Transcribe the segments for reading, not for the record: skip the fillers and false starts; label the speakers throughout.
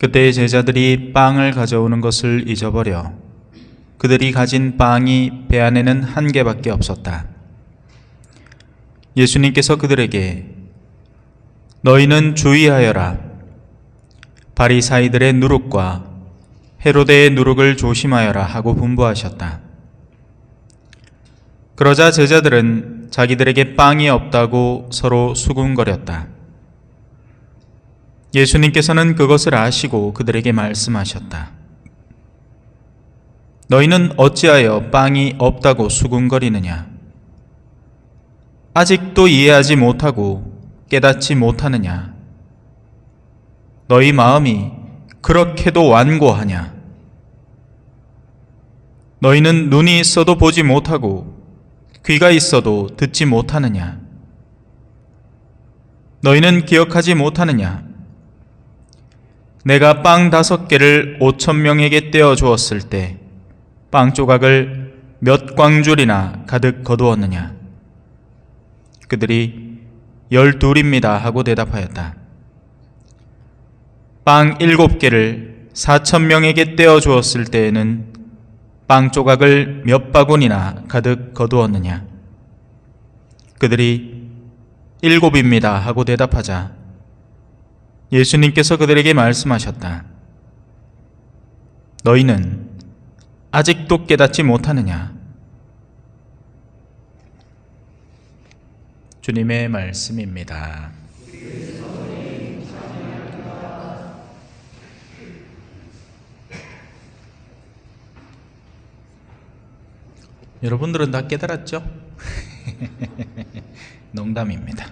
Speaker 1: 그때 제자들이 빵을 가져오는 것을 잊어버려 그들이 가진 빵이 배 안에는 한 개밖에 없었다. 예수님께서 그들에게 너희는 주의하여라. 바리사이들의 누룩과 헤로데의 누룩을 조심하여라 하고 분부하셨다. 그러자 제자들은 자기들에게 빵이 없다고 서로 수군거렸다. 예수님께서는 그것을 아시고 그들에게 말씀하셨다. 너희는 어찌하여 빵이 없다고 수군거리느냐? 아직도 이해하지 못하고 깨닫지 못하느냐? 너희 마음이 그렇게도 완고하냐? 너희는 눈이 있어도 보지 못하고 귀가 있어도 듣지 못하느냐? 너희는 기억하지 못하느냐? 내가 빵 5개를 5,000명에게 떼어 주었을 때 빵 조각을 몇 광줄이나 가득 거두었느냐? 그들이 12입니다 하고 대답하였다. 빵 7개를 4,000명에게 떼어 주었을 때에는 빵 조각을 몇 바구니나 가득 거두었느냐? 그들이 7입니다 하고 대답하자 예수님께서 그들에게 말씀하셨다. 너희는 아직도 깨닫지 못하느냐? 주님의 말씀입니다. 여러분들은 다 깨달았죠? 농담입니다.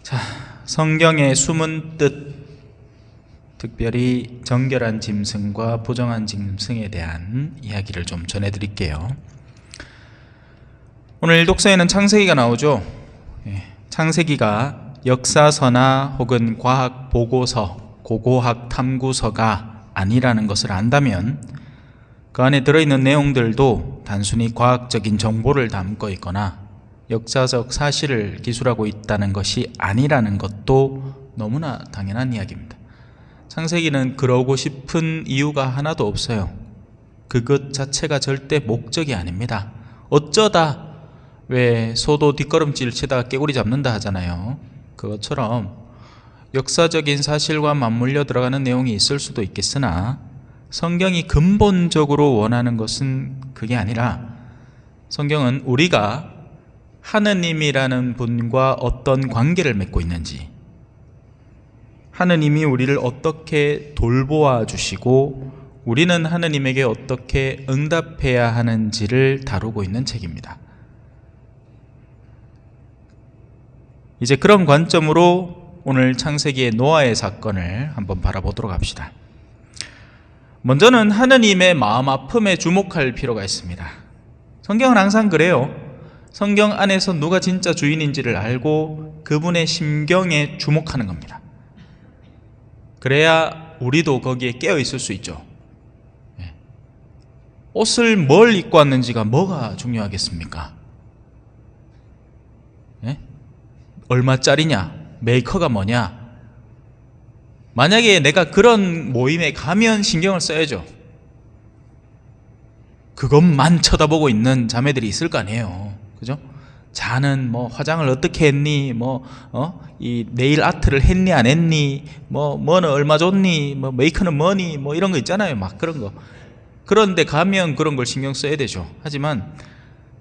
Speaker 1: 자, 성경의 숨은 뜻, 특별히 정결한 짐승과 부정한 짐승에 대한 이야기를 좀 전해드릴게요. 오늘 독서에는 창세기가 나오죠. 창세기가 역사서나 혹은 과학 보고서, 고고학 탐구서가 아니라는 것을 안다면 그 안에 들어있는 내용들도 단순히 과학적인 정보를 담고 있거나 역사적 사실을 기술하고 있다는 것이 아니라는 것도 너무나 당연한 이야기입니다. 창세기는 그러고 싶은 이유가 하나도 없어요. 그것 자체가 절대 목적이 아닙니다. 어쩌다 왜 소도 뒷걸음질 치다가 깨구리 잡는다 하잖아요. 그것처럼 역사적인 사실과 맞물려 들어가는 내용이 있을 수도 있겠으나 성경이 근본적으로 원하는 것은 그게 아니라 성경은 우리가 하느님이라는 분과 어떤 관계를 맺고 있는지, 하느님이 우리를 어떻게 돌보아 주시고 우리는 하느님에게 어떻게 응답해야 하는지를 다루고 있는 책입니다. 이제 그런 관점으로 오늘 창세기의 노아의 사건을 한번 바라보도록 합시다. 먼저는 하느님의 마음 아픔에 주목할 필요가 있습니다. 성경은 항상 그래요. 성경 안에서 누가 진짜 주인인지를 알고 그분의 심경에 주목하는 겁니다. 그래야 우리도 거기에 깨어 있을 수 있죠. 옷을 뭘 입고 왔는지가 뭐가 중요하겠습니까? 얼마짜리냐? 메이커가 뭐냐? 만약에 내가 그런 모임에 가면 신경을 써야죠. 그것만 쳐다보고 있는 자매들이 있을 거 아니에요. 그죠? 자는 뭐 화장을 어떻게 했니? 이 네일 아트를 했니 안 했니? 뭐는 얼마 줬니? 메이커는 뭐니? 이런 거 있잖아요. 막 그런 거. 그런데 가면 그런 걸 신경 써야 되죠. 하지만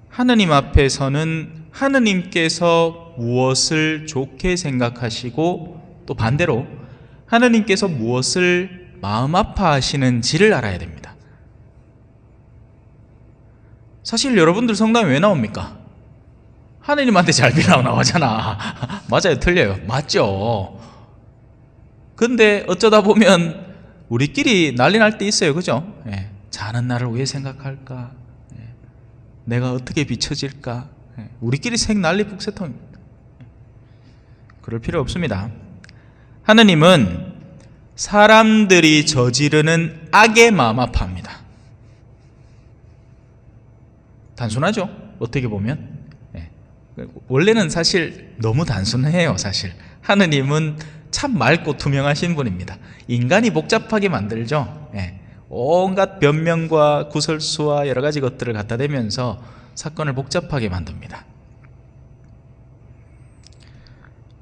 Speaker 1: 하느님 앞에서는 하느님께서 무엇을 좋게 생각하시고 또 반대로 하느님께서 무엇을 마음 아파하시는지를 알아야 됩니다. 사실 여러분들 성당에 왜 나옵니까? 하느님한테 잘 빌라고 나오잖아. 맞아요? 틀려요? 맞죠? 근데 어쩌다 보면 우리끼리 난리 날 때 있어요. 그죠? 자는 나를 왜 생각할까? 내가 어떻게 비춰질까? 우리끼리 색 난리 북새통입니다. 그럴 필요 없습니다. 하느님은 사람들이 저지르는 악에 마음 아파합니다. 단순하죠? 어떻게 보면 원래는 사실 너무 단순해요. 사실 하느님은 참 맑고 투명하신 분입니다. 인간이 복잡하게 만들죠. 예. 온갖 변명과 구설수와 여러 가지 것들을 갖다 대면서 사건을 복잡하게 만듭니다.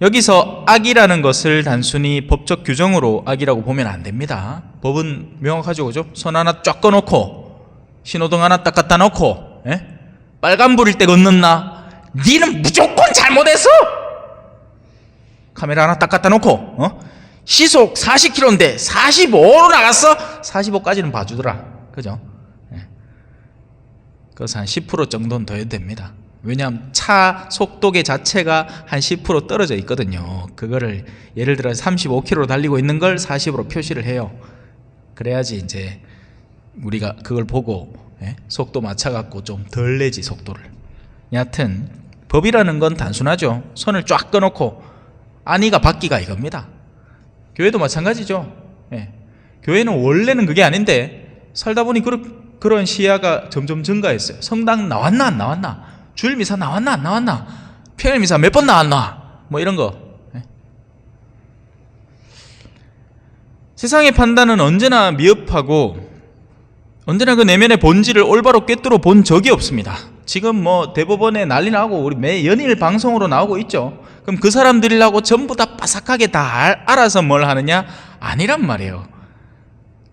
Speaker 1: 여기서 악이라는 것을 단순히 법적 규정으로 악이라고 보면 안 됩니다. 법은 명확하죠, 그죠? 손 하나 쫙 꺼놓고 신호등 하나 딱 갖다 놓고, 예? 빨간불일 때 걷는나? 니는 무조건 잘못했어! 카메라 하나 딱 갖다 놓고, 시속 40km인데 45로 나갔어? 45까지는 봐주더라, 그죠? 예. 그래서 한 10% 정도는 더 해도 됩니다. 왜냐하면 차 속도계 자체가 한 10% 떨어져 있거든요. 그거를 예를 들어 35km로 달리고 있는 걸 40으로 표시를 해요. 그래야지 이제 우리가 그걸 보고, 예? 속도 맞춰갖고 좀 덜 내지, 속도를. 여하튼 법이라는 건 단순하죠. 손을 쫙 꺼놓고 안위가 받기가 이겁니다. 교회도 마찬가지죠. 예. 교회는 원래는 그게 아닌데 살다 보니 그런 시야가 점점 증가했어요. 성당 나왔나 안 나왔나, 주일미사 나왔나 안 나왔나, 평일미사 몇 번 나왔나, 뭐 이런 거. 예. 세상의 판단은 언제나 미흡하고 언제나 그 내면의 본질을 올바로 꿰뚫어 본 적이 없습니다. 지금 뭐 대법원에 난리 나고 우리 매 연일 방송으로 나오고 있죠. 그럼 그 사람들이라고 전부 다 빠삭하게 다 알아서 뭘 하느냐? 아니란 말이에요.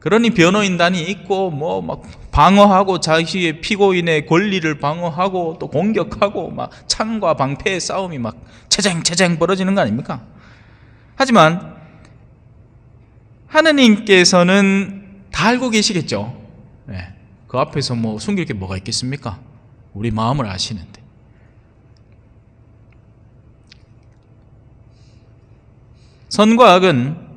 Speaker 1: 그러니 변호인단이 있고 뭐 막 방어하고 자기의 피고인의 권리를 방어하고 또 공격하고 막 창과 방패의 싸움이 막 체쟁체쟁 벌어지는 거 아닙니까? 하지만 하느님께서는 다 알고 계시겠죠. 네. 그 앞에서 뭐 숨길 게 뭐가 있겠습니까? 우리 마음을 아시는데. 선과 악은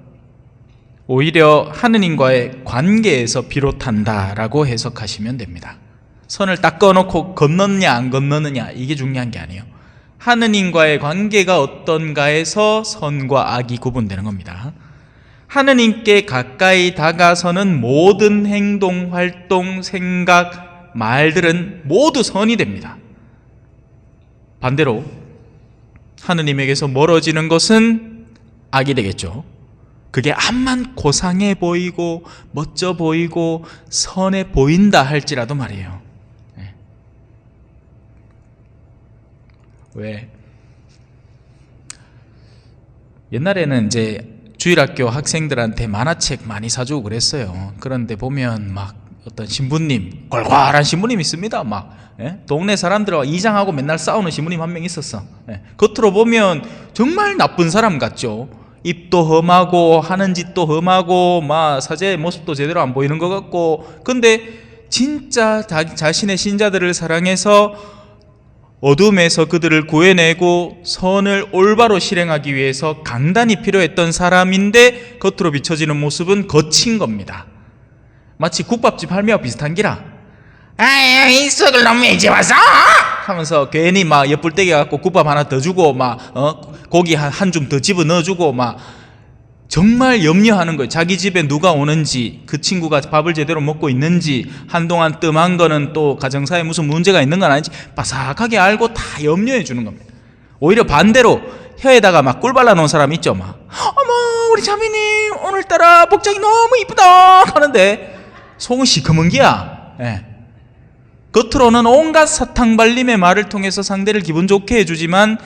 Speaker 1: 오히려 하느님과의 관계에서 비롯한다라고 해석하시면 됩니다. 선을 딱 꺼놓고 건넜냐 안 건너느냐 이게 중요한 게 아니에요. 하느님과의 관계가 어떤가에서 선과 악이 구분되는 겁니다. 하느님께 가까이 다가서는 모든 행동, 활동, 생각, 말들은 모두 선이 됩니다. 반대로 하느님에게서 멀어지는 것은 악이 되겠죠. 그게 암만 고상해 보이고 멋져 보이고 선해 보인다 할지라도 말이에요. 네. 왜? 옛날에는 이제 주일학교 학생들한테 만화책 많이 사주고 그랬어요. 그런데 보면 막 어떤 신부님, 꼴꼴한 신부님 있습니다. 막 동네 사람들과 이장하고 맨날 싸우는 신부님 한 명 있었어. 겉으로 보면 정말 나쁜 사람 같죠. 입도 험하고 하는 짓도 험하고 막 사제의 모습도 제대로 안 보이는 것 같고, 근데 진짜 자신의 신자들을 사랑해서 어둠에서 그들을 구해내고 선을 올바로 실행하기 위해서 강단이 필요했던 사람인데 겉으로 비춰지는 모습은 거친 겁니다. 마치 국밥집 할매와 비슷한 기라. 아유, 이 썩을 놈이 이제 와서 하면서 괜히 막 옆불떼기 갖고 국밥 하나 더 주고 막 고기 한 줌 더 집어 넣어주고 막 정말 염려하는 거예요. 자기 집에 누가 오는지, 그 친구가 밥을 제대로 먹고 있는지, 한동안 뜸한 거는 또 가정사에 무슨 문제가 있는 건 아닌지 바삭하게 알고 다 염려해 주는 겁니다. 오히려 반대로 혀에다가 막 꿀 발라놓은 사람 있죠. 막 어머 우리 자매님 오늘따라 복장이 너무 이쁘다 하는데 속은 시커먼 기야. 예. 겉으로는 온갖 사탕 발림의 말을 통해서 상대를 기분 좋게 해주지만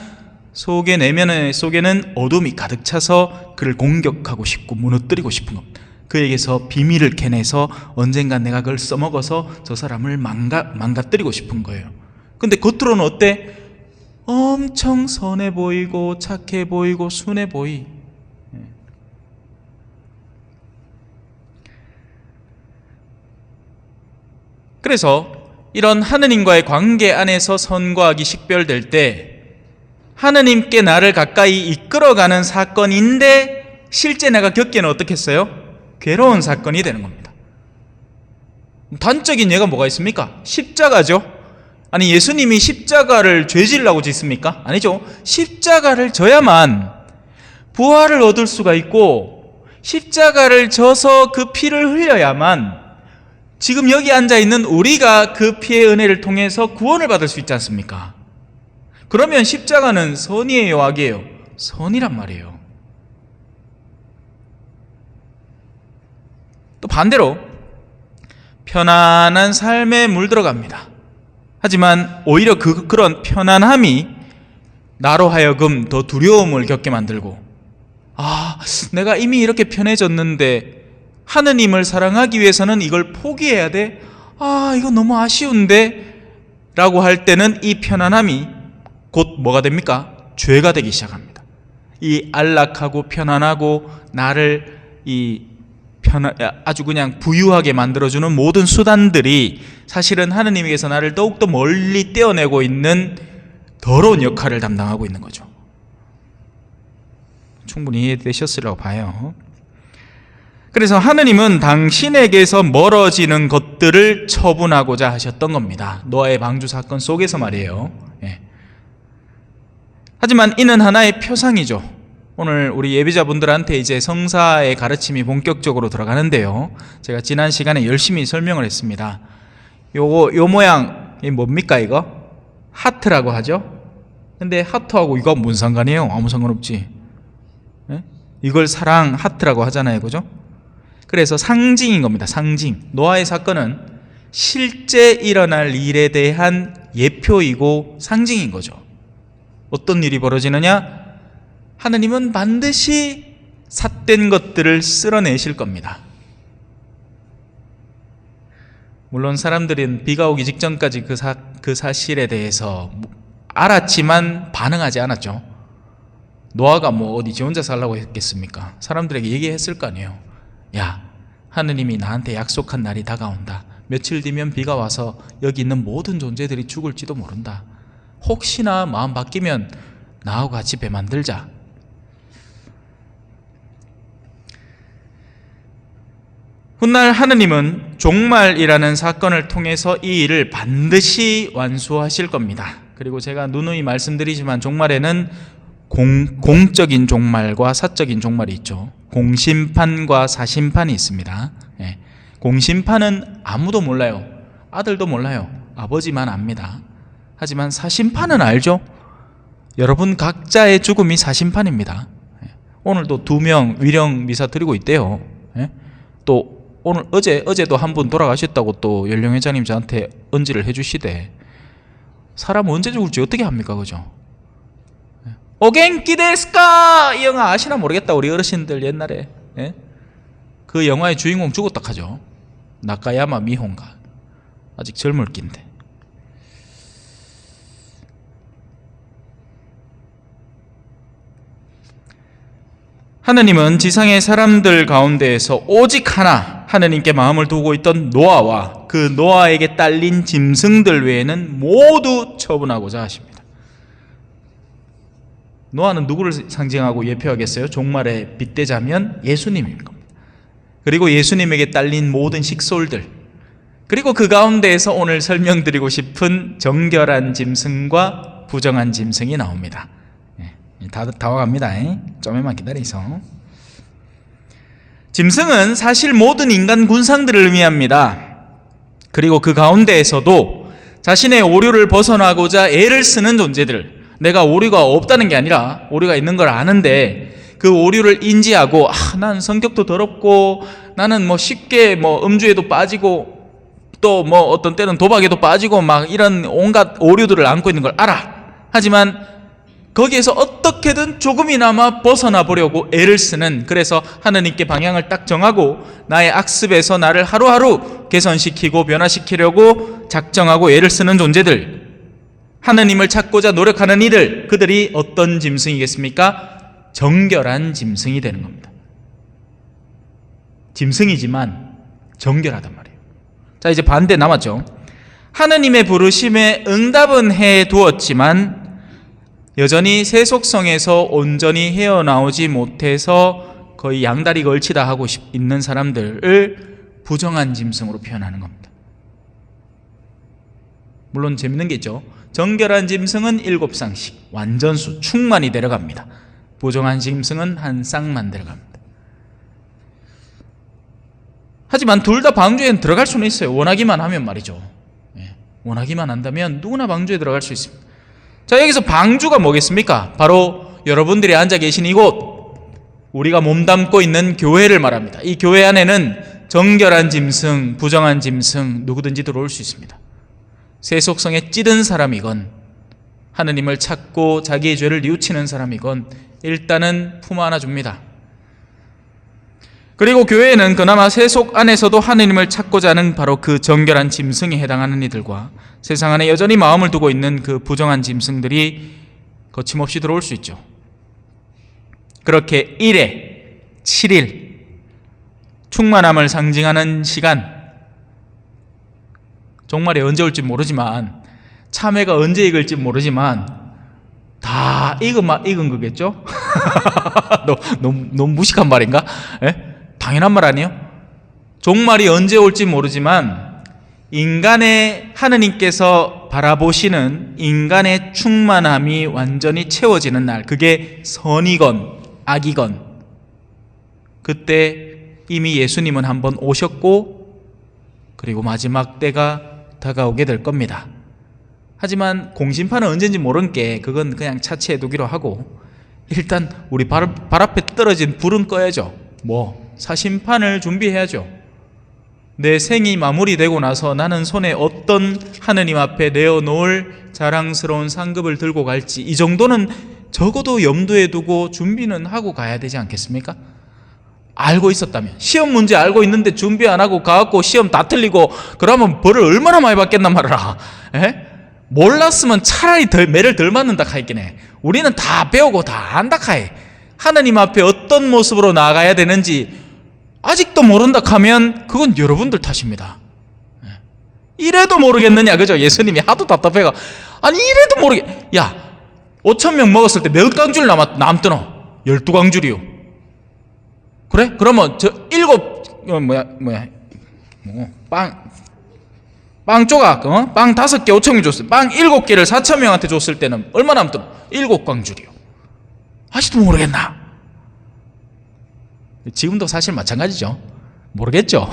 Speaker 1: 내면 속에는 어둠이 가득 차서 그를 공격하고 싶고 무너뜨리고 싶은 겁니다. 그에게서 비밀을 캐내서 언젠가 내가 그걸 써먹어서 저 사람을 망가뜨리고 싶은 거예요. 근데 겉으로는 어때? 엄청 선해 보이고 착해 보이고 순해 보이. 그래서 이런 하느님과의 관계 안에서 선과 악이 식별될 때 하느님께 나를 가까이 이끌어가는 사건인데 실제 내가 겪기에는 어떻겠어요? 괴로운 사건이 되는 겁니다. 단적인 예가 뭐가 있습니까? 십자가죠. 아니 예수님이 십자가를 죄질라고 짓습니까? 아니죠. 십자가를 져야만 부활을 얻을 수가 있고 십자가를 져서 그 피를 흘려야만 지금 여기 앉아있는 우리가 그 피의 은혜를 통해서 구원을 받을 수 있지 않습니까? 그러면 십자가는 선이에요, 악이에요? 선이란 말이에요. 또 반대로 편안한 삶에 물들어갑니다. 하지만 오히려 그런 편안함이 나로 하여금 더 두려움을 겪게 만들고, 내가 이미 이렇게 편해졌는데 하느님을 사랑하기 위해서는 이걸 포기해야 돼? 이거 너무 아쉬운데? 라고 할 때는 이 편안함이 곧 뭐가 됩니까? 죄가 되기 시작합니다. 이 안락하고 편안하고 나를 아주 그냥 부유하게 만들어주는 모든 수단들이 사실은 하느님에게서 나를 더욱더 멀리 떼어내고 있는 더러운 역할을 담당하고 있는 거죠. 충분히 이해되셨으리라고 봐요. 그래서 하느님은 당신에게서 멀어지는 것들을 처분하고자 하셨던 겁니다. 노아의 방주 사건 속에서 말이에요. 하지만 이는 하나의 표상이죠. 오늘 우리 예비자분들한테 이제 성사의 가르침이 본격적으로 들어가는데요. 제가 지난 시간에 열심히 설명을 했습니다. 요 모양, 이 뭡니까 이거? 하트라고 하죠? 근데 하트하고 이거 뭔 상관이에요? 아무 상관없지. 이걸 사랑 하트라고 하잖아요. 그죠? 그래서 상징인 겁니다. 상징. 노아의 사건은 실제 일어날 일에 대한 예표이고 상징인 거죠. 어떤 일이 벌어지느냐? 하느님은 반드시 삿된 것들을 쓸어내실 겁니다. 물론 사람들은 비가 오기 직전까지 그 사실에 대해서 알았지만 반응하지 않았죠. 노아가 어디 지 혼자 살라고 했겠습니까? 사람들에게 얘기했을 거 아니에요. 야, 하느님이 나한테 약속한 날이 다가온다. 며칠 뒤면 비가 와서 여기 있는 모든 존재들이 죽을지도 모른다. 혹시나 마음 바뀌면 나하고 같이 배 만들자. 훗날 하느님은 종말이라는 사건을 통해서 이 일을 반드시 완수하실 겁니다. 그리고 제가 누누이 말씀드리지만 종말에는 공적인 종말과 사적인 종말이 있죠. 공심판과 사심판이 있습니다. 공심판은 아무도 몰라요. 아들도 몰라요. 아버지만 압니다. 하지만 사심판은 알죠. 여러분 각자의 죽음이 사심판입니다. 오늘도 2명 위령 미사 드리고 있대요. 또 어제도 한 분 돌아가셨다고 또 연령회장님 저한테 언지를 해주시대. 사람 언제 죽을지 어떻게 합니까? 그죠? 오겐키 데스까? 이 영화 아시나 모르겠다. 우리 어르신들 옛날에 그 영화의 주인공 죽었다 하죠. 나카야마 미혼가. 아직 젊을 낀데. 하느님은 지상의 사람들 가운데에서 오직 하나 하느님께 마음을 두고 있던 노아와 그 노아에게 딸린 짐승들 외에는 모두 처분하고자 하십니다. 노아는 누구를 상징하고 예표하겠어요? 종말에 빗대자면 예수님입니다. 그리고 예수님에게 딸린 모든 식솔들, 그리고 그 가운데에서 오늘 설명드리고 싶은 정결한 짐승과 부정한 짐승이 나옵니다. 다 와갑니다. 좀만 기다리소. 짐승은 사실 모든 인간 군상들을 의미합니다. 그리고 그 가운데에서도 자신의 오류를 벗어나고자 애를 쓰는 존재들, 내가 오류가 없다는 게 아니라 오류가 있는 걸 아는데 그 오류를 인지하고 난 성격도 더럽고 나는 쉽게 음주에도 빠지고 또 어떤 때는 도박에도 빠지고 막 이런 온갖 오류들을 안고 있는 걸 알아. 하지만 거기에서 어떻게든 조금이나마 벗어나 보려고 애를 쓰는, 그래서 하느님께 방향을 딱 정하고 나의 악습에서 나를 하루하루 개선시키고 변화시키려고 작정하고 애를 쓰는 존재들, 하느님을 찾고자 노력하는 이들, 그들이 어떤 짐승이겠습니까? 정결한 짐승이 되는 겁니다. 짐승이지만 정결하단 말이에요. 자, 이제 반대 남았죠. 하느님의 부르심에 응답은 해 두었지만 여전히 세속성에서 온전히 헤어나오지 못해서 거의 양다리 걸치다 하고 있는 사람들을 부정한 짐승으로 표현하는 겁니다. 물론 재밌는 게 있죠. 정결한 짐승은 7쌍씩 완전수 충만히 데려갑니다. 부정한 짐승은 한 쌍만 데려갑니다. 하지만 둘 다 방주에 들어갈 수는 있어요. 원하기만 하면 말이죠. 원하기만 한다면 누구나 방주에 들어갈 수 있습니다. 자, 여기서 방주가 뭐겠습니까? 바로 여러분들이 앉아 계신 이곳, 우리가 몸담고 있는 교회를 말합니다. 이 교회 안에는 정결한 짐승, 부정한 짐승 누구든지 들어올 수 있습니다. 새 속성에 찌든 사람이건 하느님을 찾고 자기의 죄를 뉘우치는 사람이건 일단은 품 안아줍니다. 그리고 교회에는 그나마 새 속 안에서도 하느님을 찾고자 하는 바로 그 정결한 짐승에 해당하는 이들과 세상 안에 여전히 마음을 두고 있는 그 부정한 짐승들이 거침없이 들어올 수 있죠. 그렇게 1회, 7일 충만함을 상징하는 시간, 종말이 언제 올지 모르지만, 참외가 언제 익을지 모르지만 다 익은 거겠죠? 너무 무식한 말인가? 예? 당연한 말 아니에요? 종말이 언제 올지 모르지만 인간의, 하느님께서 바라보시는 인간의 충만함이 완전히 채워지는 날, 그게 선이건 악이건, 그때 이미 예수님은 한번 오셨고 그리고 마지막 때가 다가오게 될 겁니다. 하지만 공심판은 언젠지 모르는 게 그건 그냥 차치해 두기로 하고, 일단 우리 발 앞에 떨어진 불은 꺼야죠. 사심판을 준비해야죠. 내 생이 마무리되고 나서 나는 손에 어떤 하느님 앞에 내어놓을 자랑스러운 상급을 들고 갈지, 이 정도는 적어도 염두에 두고 준비는 하고 가야 되지 않겠습니까? 알고 있었다면, 시험 문제 알고 있는데 준비 안 하고 가갖고 시험 다 틀리고 그러면 벌을 얼마나 많이 받겠단 말이야. 몰랐으면 차라리 매를 덜 맞는다 하였긴 해. 우리는 다 배우고 다 안다 하에. 하느님 앞에 어떤 모습으로 나아가야 되는지 아직도 모른다 하면 그건 여러분들 탓입니다. 이래도 모르겠느냐, 그죠? 예수님이 하도 답답해가, 아니 이래도 야 5,000명 먹었을 때 몇 광줄 남더노? 12광줄이요. 그래? 그러면 빵 조각, 빵 5개 5,000명 줬어요. 빵 7개를 4,000명한테 줬을 때는 얼마 남더노? 7광줄이요. 아직도 모르겠나? 지금도 사실 마찬가지죠. 모르겠죠.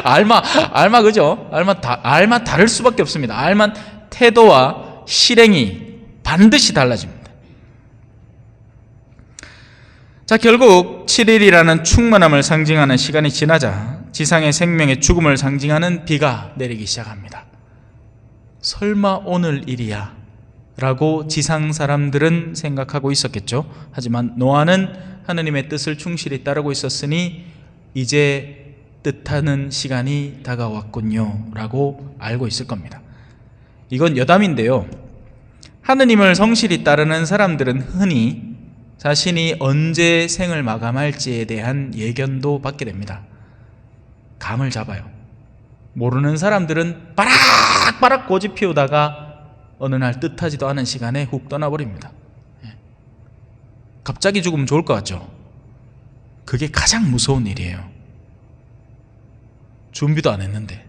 Speaker 1: 알마 그죠? 알마 다를 수밖에 없습니다. 알만 태도와 실행이 반드시 달라집니다. 자, 결국 7일이라는 충만함을 상징하는 시간이 지나자 지상의 생명의 죽음을 상징하는 비가 내리기 시작합니다. 설마 오늘 일이야 라고 지상 사람들은 생각하고 있었겠죠. 하지만 노아는 하느님의 뜻을 충실히 따르고 있었으니 이제 뜻하는 시간이 다가왔군요 라고 알고 있을 겁니다. 이건 여담인데요, 하느님을 성실히 따르는 사람들은 흔히 자신이 언제 생을 마감할지에 대한 예견도 받게 됩니다. 감을 잡아요. 모르는 사람들은 바락바락 고집 피우다가 어느 날 뜻하지도 않은 시간에 훅 떠나버립니다. 갑자기 죽으면 좋을 것 같죠? 그게 가장 무서운 일이에요. 준비도 안 했는데.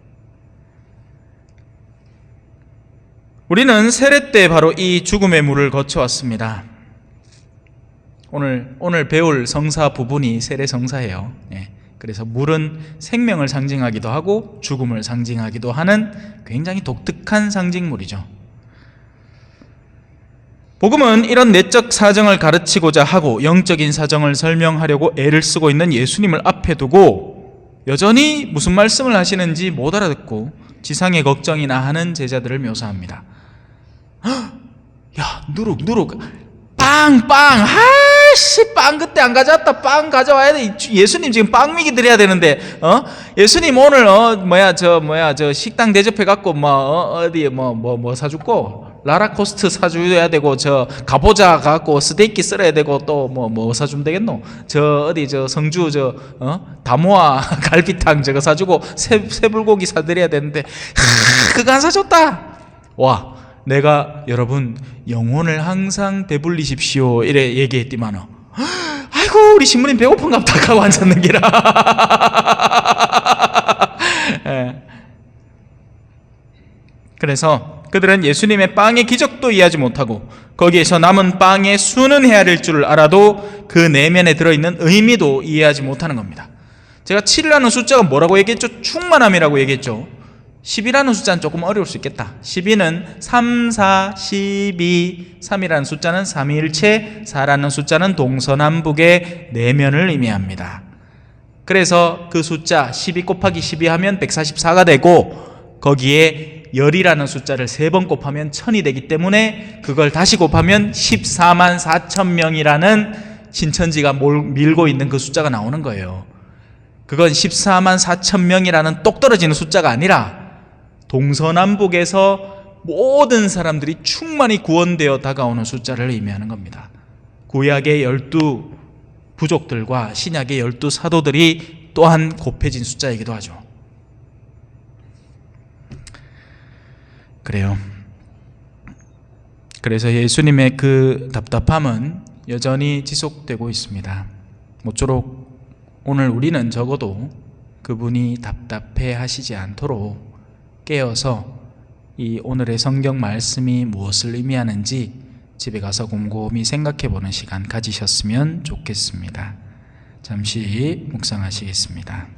Speaker 1: 우리는 세례 때 바로 이 죽음의 물을 거쳐왔습니다. 오늘 배울 성사 부분이 세례 성사예요. 그래서 물은 생명을 상징하기도 하고 죽음을 상징하기도 하는 굉장히 독특한 상징물이죠. 복음은 이런 내적 사정을 가르치고자 하고 영적인 사정을 설명하려고 애를 쓰고 있는 예수님을 앞에 두고 여전히 무슨 말씀을 하시는지 못 알아듣고 지상의 걱정이나 하는 제자들을 묘사합니다. 야, 누룩 빵 빵 그때 안 가져왔다. 빵 가져와야 돼. 예수님 지금 빵 미기 드려야 되는데 예수님 오늘 저 식당 대접해 갖고 어디 뭐 사줄고 라라코스트 사줘야 되고, 저 가보자 갖고 스테이크 썰어야 되고, 또 뭐 사주면 되겠노? 저 성주 다모아 갈비탕 저거 사주고 새불고기 사드려야 되는데 그거 안 사줬다. 와, 내가 여러분 영혼을 항상 배불리십시오 이래 얘기했디만은, 아이고 우리 신부님 배고픈갑다 하고 앉았는 기라. 그래서 그들은 예수님의 빵의 기적도 이해하지 못하고 거기에서 남은 빵의 수는 헤아릴 줄을 알아도 그 내면에 들어있는 의미도 이해하지 못하는 겁니다. 제가 7이라는 숫자가 뭐라고 얘기했죠? 충만함이라고 얘기했죠. 10이라는 숫자는 조금 어려울 수 있겠다. 12는 3, 4, 12, 3이라는 숫자는 삼위일체, 4라는 숫자는 동서남북의 내면을 의미합니다. 그래서 그 숫자 12 곱하기 12 하면 144가 되고 거기에 열이라는 숫자를 3번 곱하면 1000이 되기 때문에 그걸 다시 곱하면 14만 4천 명이라는 신천지가 밀고 있는 그 숫자가 나오는 거예요. 그건 14만 4천 명이라는 똑 떨어지는 숫자가 아니라 동서남북에서 모든 사람들이 충만히 구원되어 다가오는 숫자를 의미하는 겁니다. 구약의 12 부족들과 신약의 12 사도들이 또한 곱해진 숫자이기도 하죠. 그래요. 그래서 예수님의 그 답답함은 여전히 지속되고 있습니다. 모쪼록 오늘 우리는 적어도 그분이 답답해 하시지 않도록 깨어서 이 오늘의 성경 말씀이 무엇을 의미하는지 집에 가서 곰곰이 생각해 보는 시간 가지셨으면 좋겠습니다. 잠시 묵상하시겠습니다.